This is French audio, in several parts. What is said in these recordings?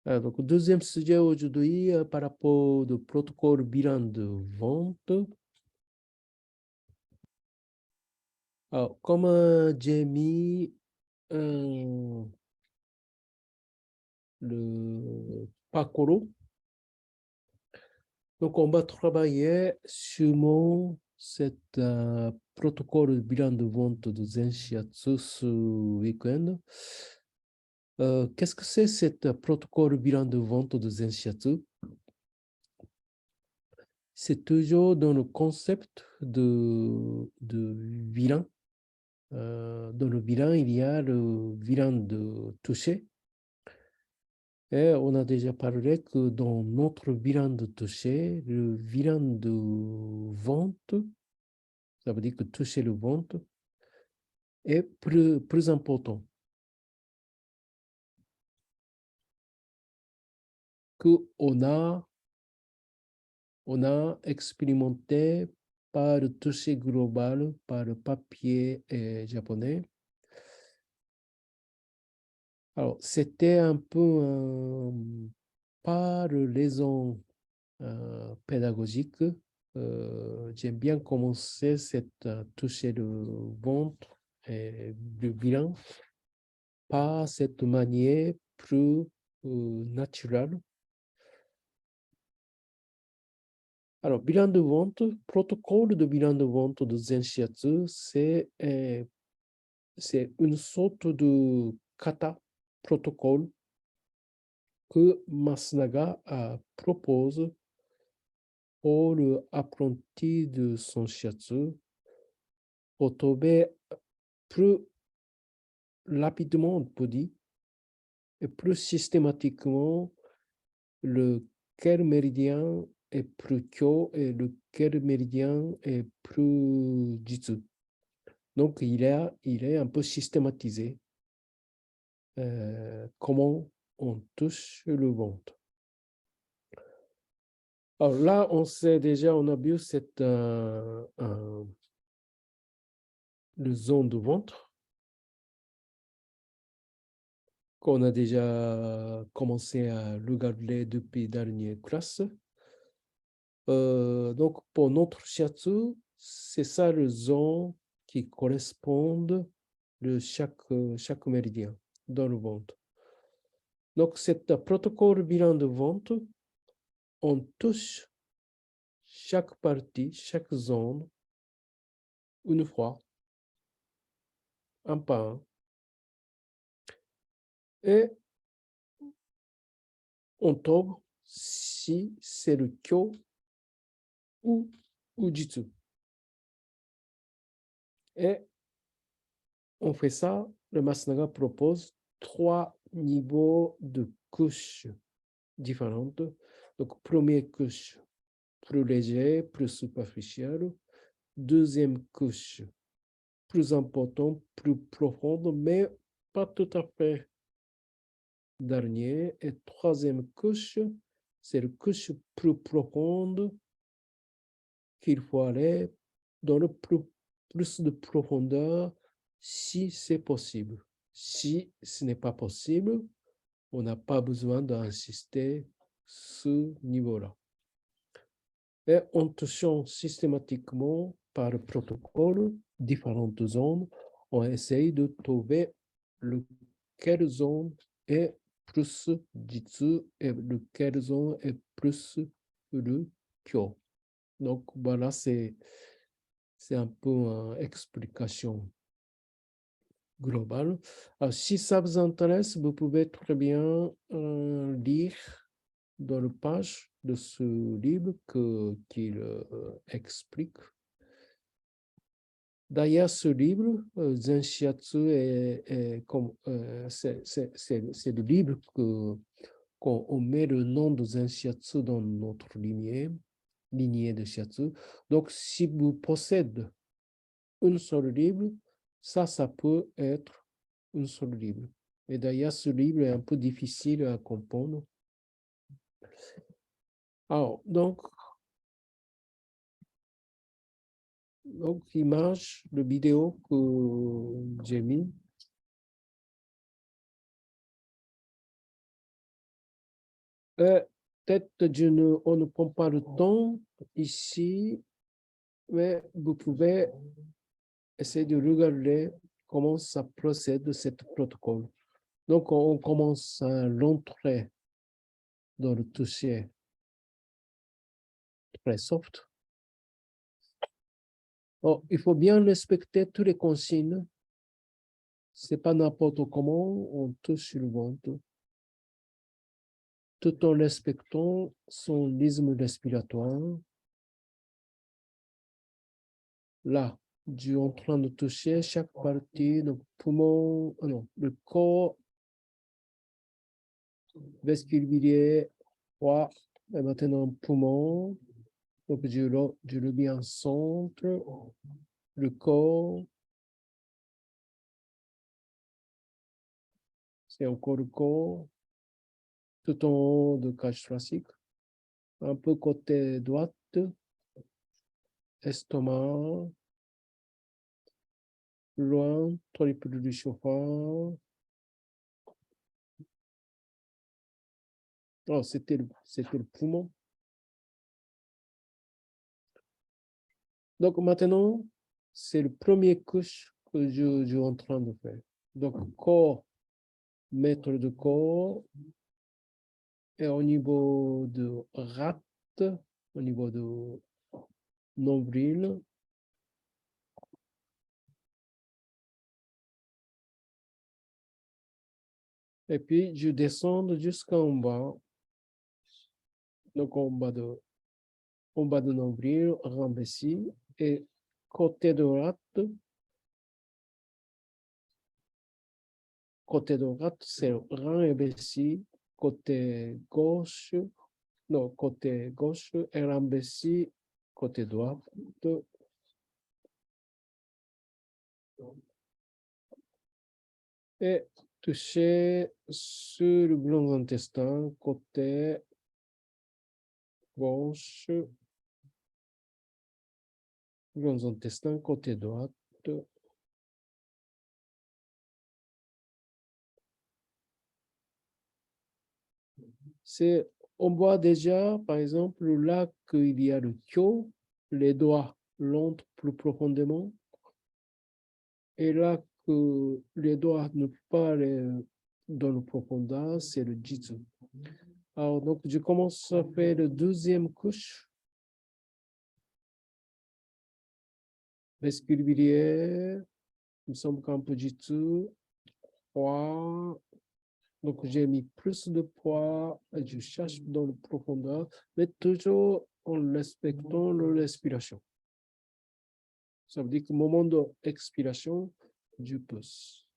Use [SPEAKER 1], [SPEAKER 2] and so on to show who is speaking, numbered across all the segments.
[SPEAKER 1] Donc, deuxième sujet aujourd'hui par rapport au protocole bilan de vente. Alors, comme j'ai mis le parcours, donc on va travailler sur cet protocole bilan de vente de Zenshiatsu ce week-end. Qu'est-ce que c'est cet protocole bilan de vente de Zenshiatsu? C'est toujours dans le concept de bilan. Dans le bilan, il y a le bilan de toucher. Et on a déjà parlé que dans notre bilan de toucher, le bilan de vente, ça veut dire que toucher le vente, est plus important qu'on a expérimenté par le toucher global, par le papier japonais. Alors, c'était un peu par raison pédagogique. J'aime bien commencer cette toucher le ventre et le bilan par cette manière plus naturelle. Alors, bilan de vente, protocole de bilan de vente de Zenshiatsu, c'est une sorte de kata protocole que Masunaga propose pour l'apprenti de son shiatsu pour trouver plus rapidement, on peut dire, et plus systématiquement lequel méridien est plus kyo et lequel méridien est plus jitsu. Donc, il est un peu systématisé comment on touche le ventre. Alors là, on sait déjà, on a vu le zone de ventre qu'on a déjà commencé à regarder depuis la dernière classe. Donc, pour notre shiatsu, c'est ça le zone qui correspond de chaque méridien dans le ventre. Donc, cet protocole bilan de ventre, on touche chaque partie, chaque zone, une fois, un par un, et on trouve si c'est le kyo ou jitsu. Et on fait ça, le Masunaga propose 3 niveaux de couches différentes. Donc, première couche, plus léger, plus superficielle. Deuxième couche, plus importante, plus profonde, mais pas tout à fait dernière. Et troisième couche, c'est la couche plus profonde qu'il faut aller dans le plus de profondeur si c'est possible. Si ce n'est pas possible, on n'a pas besoin d'insister ce niveau-là. Et en touchant systématiquement par protocole différentes zones, on essaye de trouver lequel zone est plus jitsu et lequel zone est plus le kyo. Donc voilà, c'est un peu une explication globale. Alors, si ça vous intéresse, vous pouvez très bien lire dans la page de ce livre qu'il explique. D'ailleurs, ce livre, Zenshiatsu, c'est le livre qu'on met le nom de Zenshiatsu dans notre lignée de Shiatsu. Donc, si vous possédez un seul livre, ça peut être un seul livre. Et d'ailleurs, ce livre est un peu difficile à comprendre. Alors, donc image, de vidéo que j'ai mis. Peut-être on ne prend pas le temps ici, mais vous pouvez essayer de regarder comment ça procède, cet protocole. Donc, on commence à l'entrée dans le toucher très soft. Oh, il faut bien respecter toutes les consignes. C'est pas n'importe comment on touche sur le ventre, tout en respectant son rythme respiratoire. Là, je suis en train de toucher chaque partie, le poumon, non, le corps vestibulier, foie, et maintenant poumon. Donc, je le mets en centre, le corps, c'est encore le corps, tout en haut de cage thoracique, un peu côté droite, estomac, loin, triple du chauffeur. Oh, c'était le poumon. Donc maintenant, c'est le premier couche que je suis en train de faire. Donc, corps, mètre de corps, et au niveau de rate, au niveau de nombril. Et puis, je descends jusqu'en bas. Donc, en bas de nombril, rabaissi. Et côté droite, c'est rang abaissé. Côté gauche, non, côté gauche et rabaissi. Côté droit. Et toucher sur le grand intestin, côté gauche, grand intestin, côté droit. On voit déjà, par exemple, là qu'il y a le queue, les doigts l'entrent plus profondément, et là que les doigts ne peuvent pas aller dans le profondeur, c'est le jitsu. Alors, donc, je commence à faire la deuxième couche. Vestibulière, il me semble qu'un peu jitsu, 3. Donc, j'ai mis plus de poids, et je cherche dans le profondeur, mais toujours en respectant la respiration. Ça veut dire qu'au moment de l'expiration, je pousse.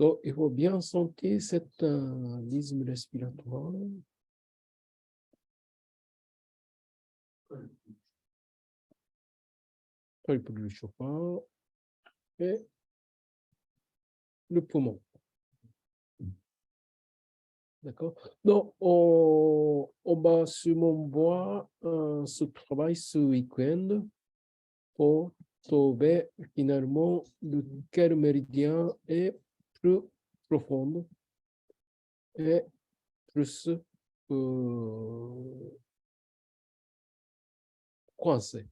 [SPEAKER 1] Donc, il faut bien sentir cet rythme respiratoire. Un peu de chauffeur et le poumon. D'accord? Donc, on va sûrement voir ce travail ce week-end pour trouver finalement quel méridien est plus profond et plus coincé.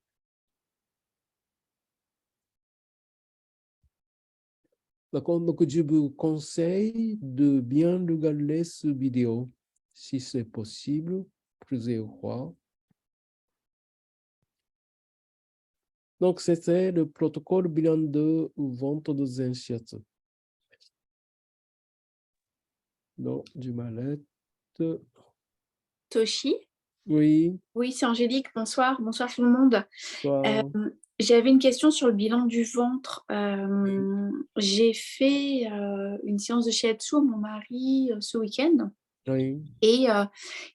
[SPEAKER 1] D'accord, donc je vous conseille de bien regarder cette vidéo, si c'est possible, plusieurs fois. Donc, c'était le protocole bilan de vente de Zen Shiatsu. Donc, du mal-être.
[SPEAKER 2] Toshi.
[SPEAKER 1] Oui.
[SPEAKER 2] Oui, c'est Angélique. Bonsoir. Bonsoir tout le monde.
[SPEAKER 1] Toi.
[SPEAKER 2] J'avais une question sur le bilan du ventre. J'ai fait une séance de shiatsu à mon mari ce week-end.
[SPEAKER 1] Oui.
[SPEAKER 2] Et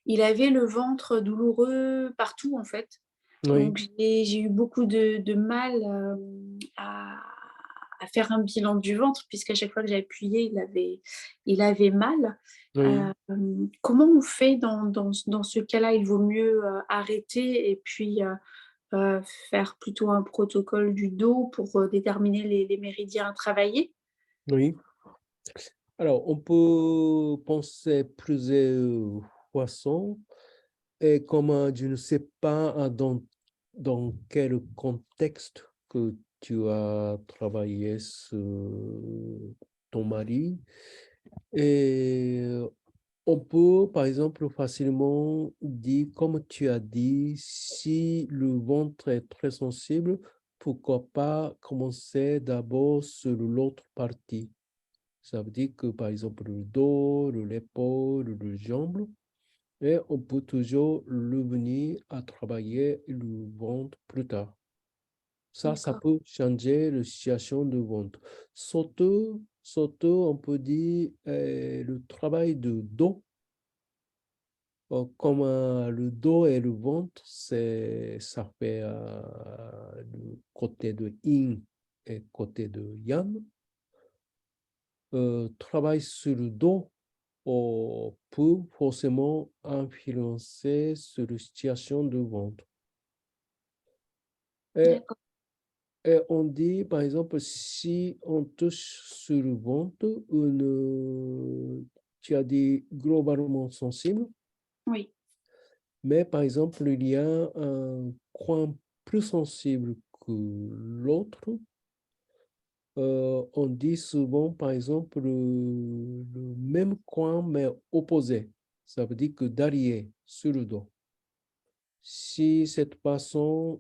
[SPEAKER 2] il avait le ventre douloureux partout, en fait.
[SPEAKER 1] Oui.
[SPEAKER 2] Donc, j'ai eu beaucoup de mal à faire un bilan du ventre, puisqu'à chaque fois que j'ai appuyé, il avait mal.
[SPEAKER 1] Oui.
[SPEAKER 2] Comment on fait dans ce cas-là? Il vaut mieux arrêter et puis faire plutôt un protocole du dos pour déterminer les méridiens à travailler?
[SPEAKER 1] Oui. Alors, on peut penser plusieurs façons. Et comme je ne sais pas dans quel contexte que tu as travaillé sur ton mari, et on peut, par exemple, facilement dire, comme tu as dit, si le ventre est très sensible, pourquoi pas commencer d'abord sur l'autre partie. Ça veut dire que, par exemple, le dos, l'épaule, le jambe, et on peut toujours revenir à travailler le ventre plus tard. Ça
[SPEAKER 2] D'accord,
[SPEAKER 1] peut changer la situation du ventre. Surtout, on peut dire le travail de dos, comme le dos et le ventre, ça fait le côté de yin et côté de yang. Travail sur le dos peut forcément influencer sur la situation du ventre. Et,
[SPEAKER 2] d'accord.
[SPEAKER 1] et on dit, par exemple, si on touche sur le ventre, tu as dit globalement sensible,
[SPEAKER 2] Oui,
[SPEAKER 1] mais par exemple, il y a un coin plus sensible que l'autre. On dit souvent, par exemple, le même coin, mais opposé. Ça veut dire que derrière, sur le dos. Si cette personne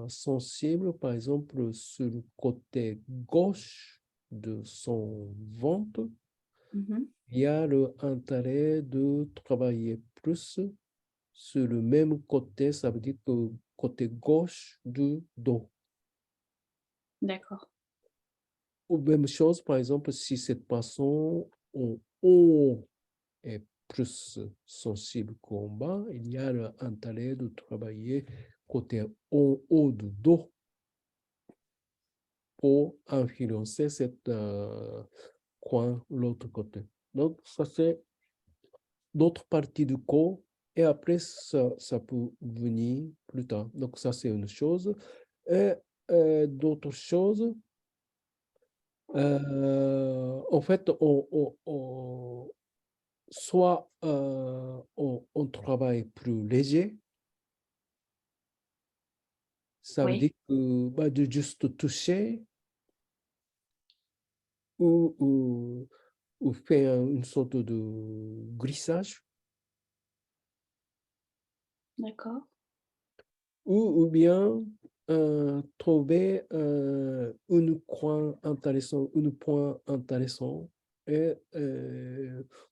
[SPEAKER 1] sensible, par exemple, sur le côté gauche de son ventre,
[SPEAKER 2] mhm,
[SPEAKER 1] il y a l'intérêt de travailler plus sur le même côté, ça veut dire que côté gauche du dos.
[SPEAKER 2] d'accord,
[SPEAKER 1] Ou même chose, par exemple, si cette personne en haut est plus sensible qu'en bas, il y a l'intérêt de travailler côté en haut du dos pour influencer cette coin, l'autre côté. Donc, ça, c'est d'autres parties du corps et après, ça peut venir plus tard. Donc, ça, c'est une chose. Et d'autres choses, en fait, soit on travaille plus léger, ça veut dire
[SPEAKER 2] oui,
[SPEAKER 1] que bah, de juste toucher ou faire une sorte de glissage,
[SPEAKER 2] d'accord,
[SPEAKER 1] ou bien trouver un coin intéressant, un point intéressant et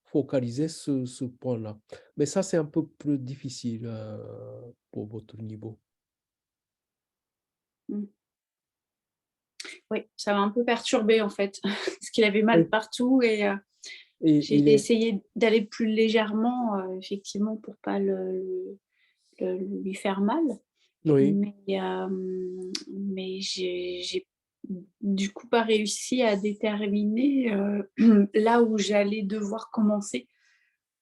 [SPEAKER 1] focaliser ce point-là. Mais ça, c'est un peu plus difficile pour votre niveau.
[SPEAKER 2] mmh. Oui, ça m'a un peu perturbée en fait, parce qu'il avait mal
[SPEAKER 1] Oui.
[SPEAKER 2] partout et
[SPEAKER 1] Et
[SPEAKER 2] j'ai
[SPEAKER 1] il est,
[SPEAKER 2] essayé d'aller plus légèrement, effectivement pour pas lui faire mal.
[SPEAKER 1] oui,
[SPEAKER 2] Mais j'ai du coup pas réussi à déterminer, là où j'allais devoir commencer.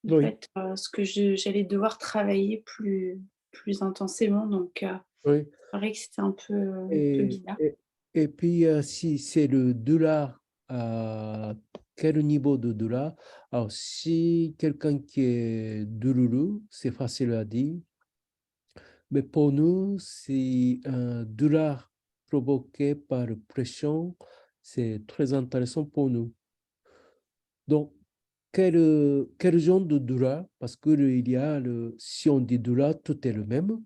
[SPEAKER 2] En
[SPEAKER 1] oui,
[SPEAKER 2] fait, ce que j'allais devoir travailler plus intensément donc
[SPEAKER 1] oui.
[SPEAKER 2] c'est vrai que c'était un peu
[SPEAKER 1] Et,
[SPEAKER 2] bizarre.
[SPEAKER 1] et, et puis, si c'est le dollar, à quel niveau de dollar? Alors, si quelqu'un qui est douloureux, c'est facile à dire, mais pour nous, si un dollar provoqué par pression, c'est très intéressant pour nous. Donc, quel genre de dollar? Parce que il y a si on dit dollar, tout est le même.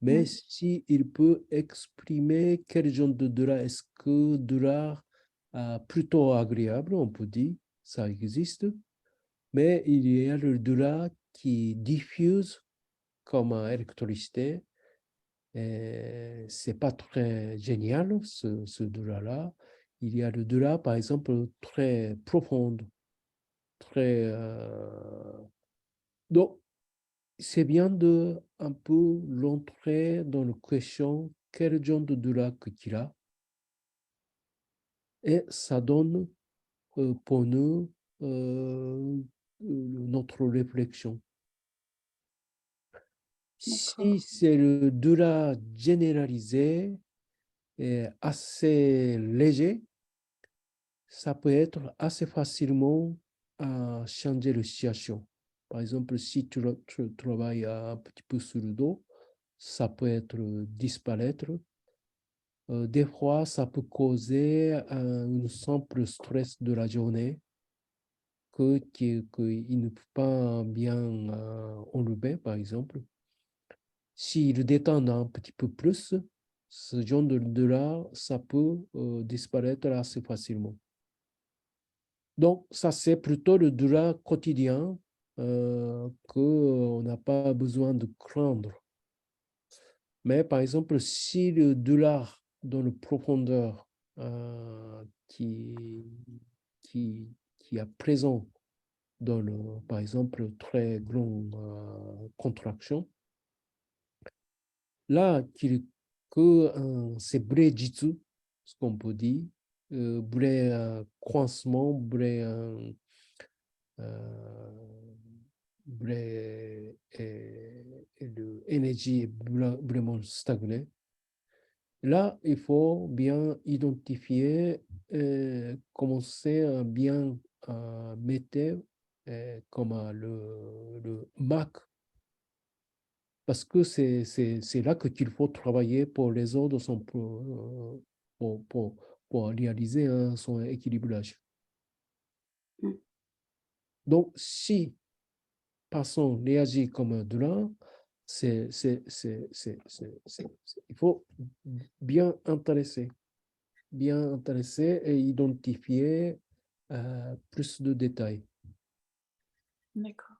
[SPEAKER 1] Mais
[SPEAKER 2] Mmh,
[SPEAKER 1] si il peut exprimer quel genre de dollar, est-ce que dollar plutôt agréable, on peut dire, ça existe, mais il y a le dollar qui diffuse comme électricité, et c'est pas très génial, ce dollar-là. Il y a le dollar, par exemple, très profond, très... donc, c'est bien de un peu l'entrer dans la question quel genre de dollar que tu as et ça donne pour nous notre réflexion.
[SPEAKER 2] d'accord,
[SPEAKER 1] Si c'est le dollar généralisé et assez léger, ça peut être assez facilement à changer la situation. Par exemple, si tu travailles un petit peu sur le dos, ça peut être disparaître. Des fois, ça peut causer un simple stress de la journée qu'il ne peut pas bien enlever, par exemple. S'il détend un petit peu plus, ce genre de là, ça peut disparaître assez facilement. Donc, ça, c'est plutôt le douleur quotidien qu'on n'a pas besoin de craindre. Mais par exemple, si le douleur dans la profondeur qui est présent dans le, par exemple, très grande contraction, là, c'est vrai jitsu, ce qu'on peut dire, vrai coincement, vrai, l'énergie est vraiment stagnée. Là, il faut bien identifier, commencer à bien mettre comme le marque, parce que c'est là qu'il faut travailler pour les autres pour, pour, pour réaliser son équilibrage.
[SPEAKER 2] Mm.
[SPEAKER 1] Donc, si personne réagit comme de là, il faut bien intéresser et identifier plus de détails.
[SPEAKER 2] D'accord.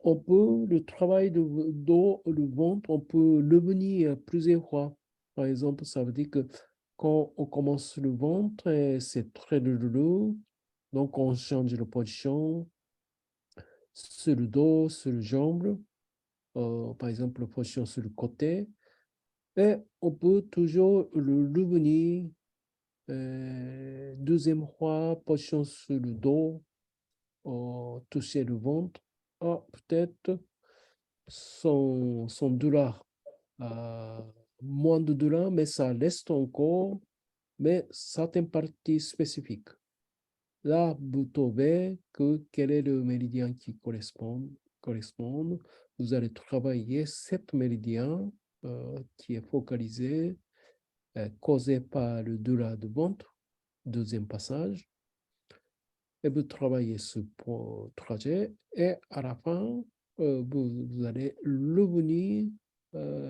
[SPEAKER 1] On peut, le travail de dos, le ventre, on peut le venir plusieurs fois. Par exemple, ça veut dire que quand on commence le ventre, c'est très douloureux. Donc, on change de position sur le dos, sur le jambe. Par exemple, la position sur le côté. Et on peut toujours le revenir. Deuxième fois, position sur le dos, toucher le ventre. Ah, peut-être son douleur, moins de douleur, mais ça reste encore, mais certaines parties spécifiques. Là, vous trouvez quel est le méridien qui correspond. Vous allez travailler cet méridien qui est focalisé, causé par le douleur de ventre, deuxième passage. Et vous travaillez ce trajet et à la fin, vous allez revenir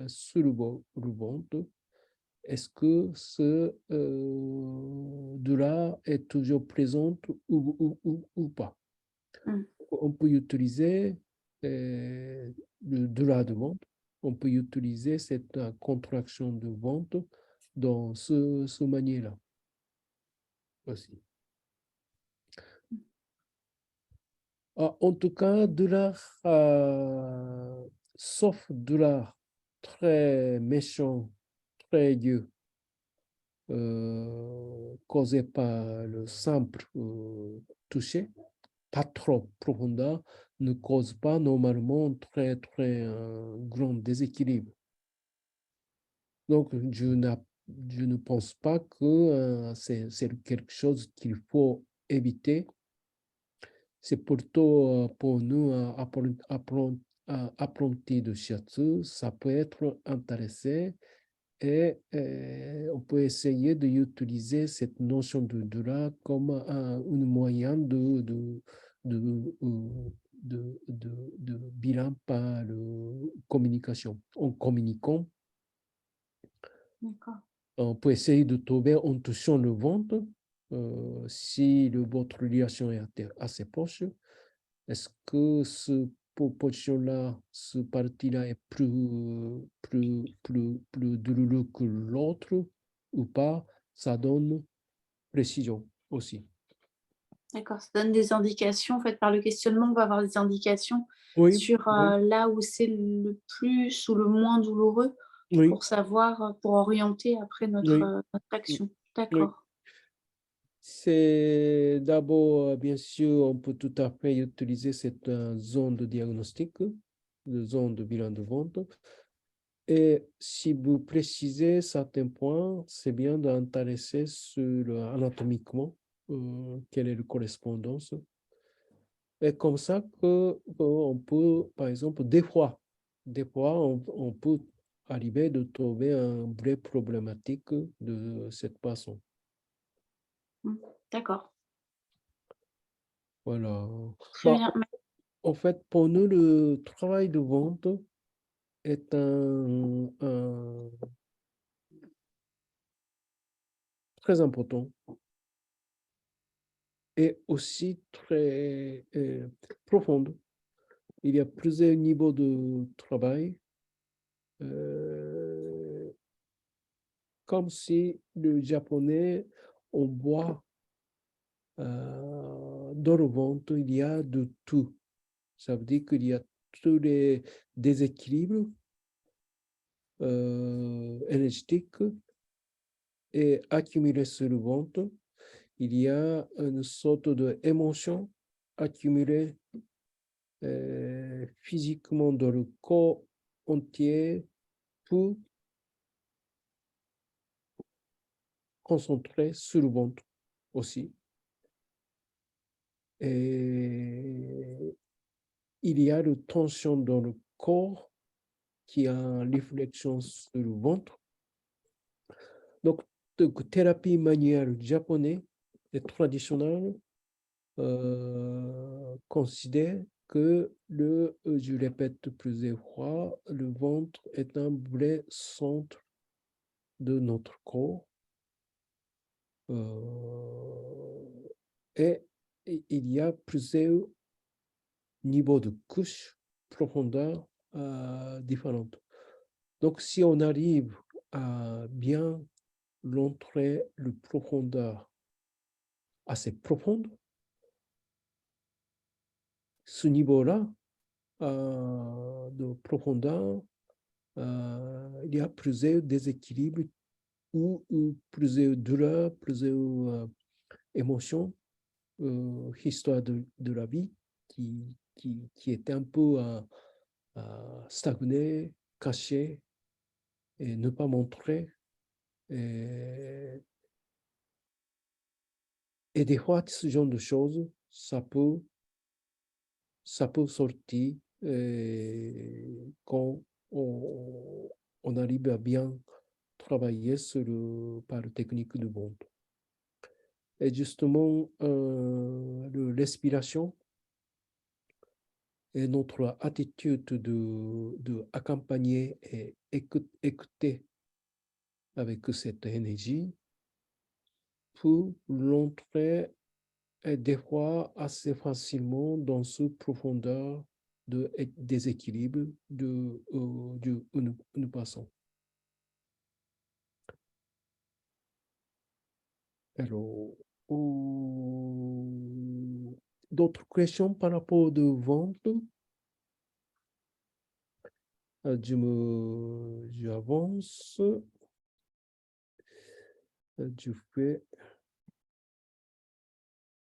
[SPEAKER 1] sur le ventre. Est-ce que ce douleur est toujours présente ou pas?
[SPEAKER 2] Mm.
[SPEAKER 1] On peut utiliser le douleur de ventre, on peut utiliser cette contraction de ventre dans ce manière-là aussi. En tout cas, douleur, sauf douleur très méchant, très aigu, causé par le simple toucher, pas trop profondeur, ne cause pas normalement très, très grand déséquilibre. Donc, je ne pense pas que c'est quelque chose qu'il faut éviter. C'est plutôt pour nous, apprentis de shiatsu, ça peut être intéressant et on peut essayer d'utiliser cette notion de douleur comme un moyen de bilan par communication. En communiquant,
[SPEAKER 2] D'accord.
[SPEAKER 1] on peut essayer de trouver en touchant le ventre si votre relation est assez proche. Est-ce que ce position-là, ce parti-là est plus douloureux que l'autre ou pas? Ça donne précision aussi.
[SPEAKER 2] D'accord, ça donne des indications. En fait, par le questionnement, on va avoir des indications
[SPEAKER 1] Oui,
[SPEAKER 2] sur
[SPEAKER 1] oui,
[SPEAKER 2] là où c'est le plus ou le moins douloureux
[SPEAKER 1] oui,
[SPEAKER 2] pour savoir, pour orienter après
[SPEAKER 1] oui,
[SPEAKER 2] notre action.
[SPEAKER 1] oui.
[SPEAKER 2] D'accord.
[SPEAKER 1] C'est d'abord, bien sûr, on peut tout à fait utiliser cette zone de diagnostic, zone de bilan de vente. Et si vous précisez certains points, c'est bien d'intéresser sur anatomiquement quelle est la correspondance. Et comme ça on peut, par exemple, des fois, on peut arriver de trouver un vrai problématique de cette façon.
[SPEAKER 2] D'accord.
[SPEAKER 1] Voilà.
[SPEAKER 2] Très
[SPEAKER 1] Bon,
[SPEAKER 2] bien.
[SPEAKER 1] en fait, pour nous, le travail de vente est très important et aussi très profond. Il y a plusieurs niveaux de travail, comme si le japonais, on voit dans le ventre, il y a de tout. Ça veut dire qu'il y a tous les déséquilibres énergétiques et accumulés sur le ventre. Il y a une sorte d'émotion accumulée physiquement dans le corps entier pour concentrer sur le ventre aussi. Et il y a une tension dans le corps qui a une réflexion sur le ventre. Donc, thérapie manuelle japonaise et traditionnelle considère que je répète plusieurs fois, le ventre est un vrai centre de notre corps. Et il y a plusieurs niveaux de couches, profondeurs différentes. Donc, si on arrive à bien rentrer le profondeur assez profonde, ce niveau-là de profondeur, il y a plusieurs déséquilibres ou plusieurs douleurs, plusieurs émotions, histoire de la vie qui est un peu stagnée, cachée et ne pas montrer. Et des fois, ce genre de choses, ça peut sortir quand on arrive à bien travailler par la technique de bond. Et justement, respiration et notre attitude de accompagner et écouter avec cette énergie pour l'entrer des fois assez facilement dans ce profondeur de déséquilibre nous passons. Alors, d'autres questions par rapport de vente? J'avance. Je fais